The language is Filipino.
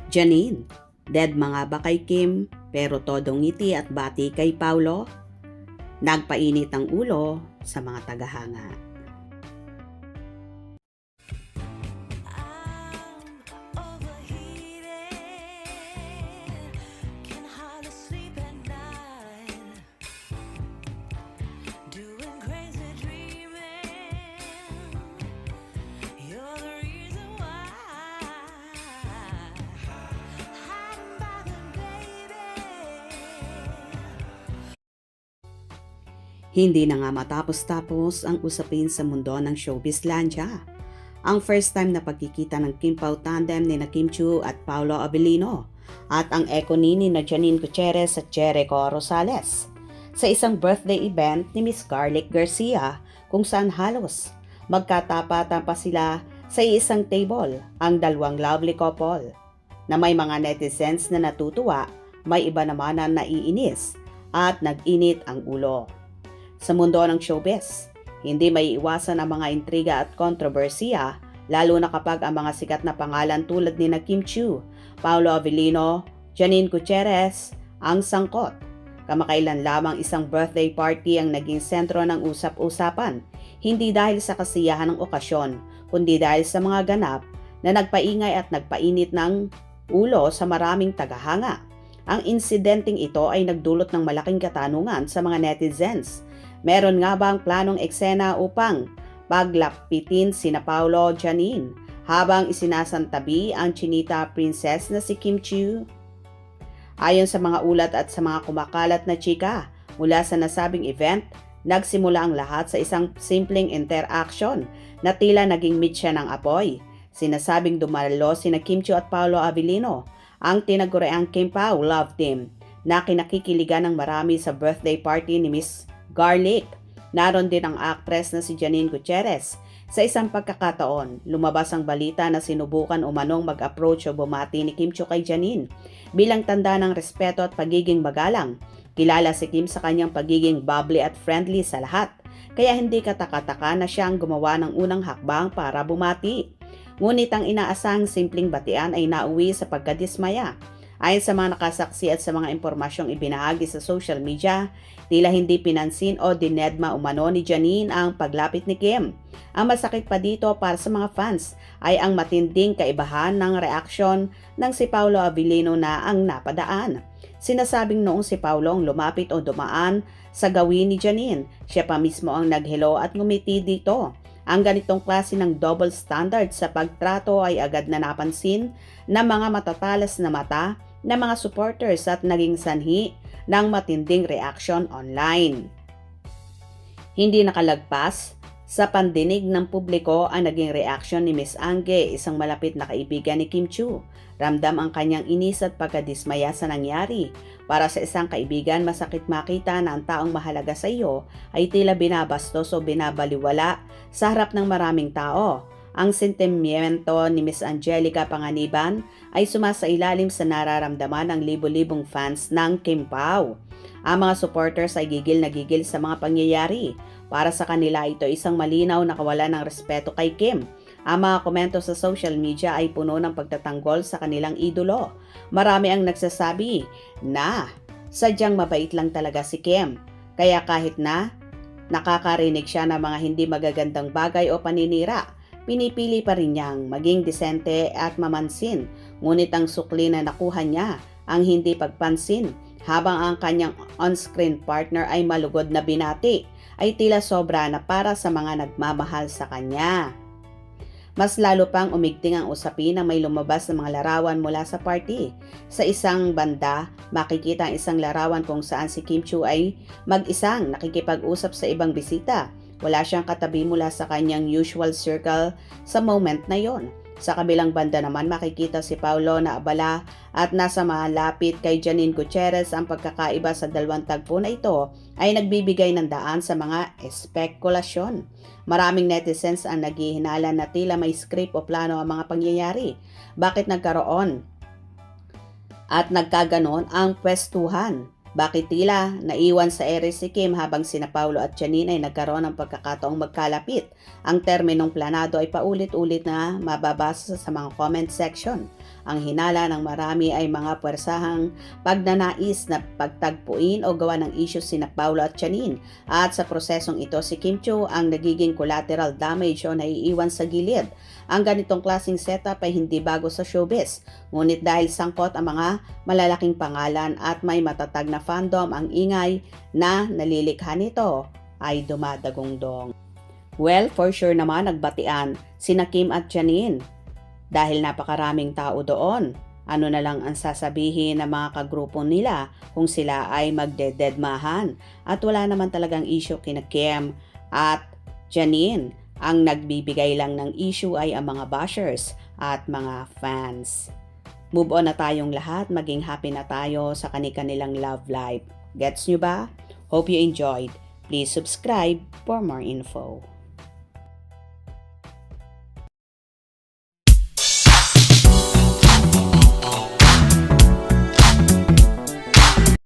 Janine, dead mga ba kay Kim pero todong ngiti at bati kay Paulo? Nagpainit ang ulo sa mga tagahanga. Hindi na nga matapos-tapos ang usapin sa mundo ng showbizlandia. Ang first time na pagkikita ng Kim Pao tandem ni na Kim Chiu at Paolo Abilino at ang echo ni na Janine Gutierrez at Jericho Rosales sa isang birthday event ni Miss Garlic Garcia kung saan halos magkatapatan pa sila sa isang table ang dalawang lovely couple na may mga netizens na natutuwa, may iba naman na naiinis at nag-init ang ulo. Sa mundo ng showbiz, hindi may iwasan ang mga intriga at kontrobersiya, lalo na kapag ang mga sikat na pangalan tulad ni na Kim Chiu, Paolo Abilino, Janine Gutierrez ang sangkot. Kamakailan lamang isang birthday party ang naging sentro ng usap-usapan, hindi dahil sa kasiyahan ng okasyon, kundi dahil sa mga ganap na nagpaingay at nagpainit ng ulo sa maraming tagahanga. Ang insidenteng ito ay nagdulot ng malaking katanungan sa mga netizens. Meron nga bang planong eksena upang paglapitin sina Paolo at Janine habang isinasantabi ang chinita princess na si Kim Chiu? Ayon sa mga ulat at sa mga kumakalat na chika mula sa nasabing event, nagsimula ang lahat sa isang simpleng interaction na tila naging mitya ng apoy. Sinasabing dumalo sina Kim Chiu at Paolo Abilino, ang tinaguriang Kim Pao Love Team, na kinakikiligan ng marami sa birthday party ni Miss Garlic. Naroon din ang actress na si Janine Gutierrez. Sa isang pagkakataon, lumabas ang balita na sinubukan umanong mag-approach o bumati ni Kim Chiu kay Janine bilang tanda ng respeto at pagiging magalang. Kilala si Kim sa kanyang pagiging bubbly at friendly sa lahat, kaya hindi katakataka na siya ang gumawa ng unang hakbang para bumati. Ngunit ang inaasahang simpleng batian ay nauwi sa pagkadismaya. Ayon sa mga nakasaksi at sa mga impormasyong ibinahagi sa social media, tila hindi pinansin o dinedma umano ni Janine ang paglapit ni Kim. Ang masakit pa dito para sa mga fans ay ang matinding kaibahan ng reaksyon ng si Paolo Abilino na ang napadaan. Sinasabing noong si Paolo ang lumapit o dumaan sa gawin ni Janine, siya pa mismo ang nag-hello at ngumiti dito. Ang ganitong klase ng double standard sa pagtrato ay agad na napansin ng mga matatalas na mata ng mga supporters at naging sanhi ng matinding reaction online. Hindi nakalagpas sa pandinig ng publiko ang naging reaksyon ni Miss Angge, isang malapit na kaibigan ni Kim Chiu. Ramdam ang kanyang inis at pagkadismaya sa nangyari. Para sa isang kaibigan, masakit makita na ang taong mahalaga sa iyo ay tila binabastos o binabaliwala sa harap ng maraming tao. Ang sentimiento ni Miss Angelica Panganiban ay sumasailalim sa nararamdaman ng libo-libong fans ng Kim Pao. Ang mga supporters ay gigil na gigil sa mga pangyayari. Para sa kanila ito isang malinaw na kawalan ng respeto kay Kim. Ang mga komento sa social media ay puno ng pagtatanggol sa kanilang idolo. Marami ang nagsasabi na sadyang mabait lang talaga si Kim. Kaya kahit na nakakarinig siya ng mga hindi magagandang bagay o paninira, pinipili pa rin niyang maging disente at mamansin. Ngunit ang sukli na nakuha niya ang hindi pagpansin, habang ang kanyang on-screen partner ay malugod na binati, ay tila sobra na para sa mga nagmamahal sa kanya. Mas lalo pang umigting ang usapin na may lumabas na mga larawan mula sa party. Sa isang banda, makikita ang isang larawan kung saan si Kim Chiu ay mag-isang nakikipag-usap sa ibang bisita. Wala siyang katabi mula sa kanyang usual circle sa moment na yon. Sa kabilang banda naman makikita si Paolo na abala at nasa malapit kay Janine Gutierrez. Ang pagkakaiba sa dalawang tagpo na ito ay nagbibigay ng daan sa mga espekulasyon. Maraming netizens ang naghihinala na tila may script o plano ang mga pangyayari. Bakit nagkaroon at nagkaganon ang pwestuhan? Bakit tila naiwan sa ere si Kim habang sina Paolo at Janine ay nagkaroon ng pagkakataong magkalapit? Ang terminong planado ay paulit-ulit na mababasa sa mga comment section. Ang hinala ng marami ay mga puwersahang pagnanais na pagtagpuin o gawa ng issue sina Paulo at Janine. At sa prosesong ito, si Kim Chiu ang nagiging collateral damage o naiiwan sa gilid. Ang ganitong klaseng setup ay hindi bago sa showbiz. Ngunit dahil sangkot ang mga malalaking pangalan at may matatag na fandom, ang ingay na nalilikha nito ay dumadagongdong. Well, for sure naman nagbatian sina Kim at Janine. Dahil napakaraming tao doon, ano na lang ang sasabihin ng mga kagrupo nila kung sila ay magdededmahan. At wala naman talagang issue kina Kim at Janine. Ang nagbibigay lang ng issue ay ang mga bashers at mga fans. Move on na tayong lahat, maging happy na tayo sa kani-kanilang love life. Gets nyo ba? Hope you enjoyed. Please subscribe for more info.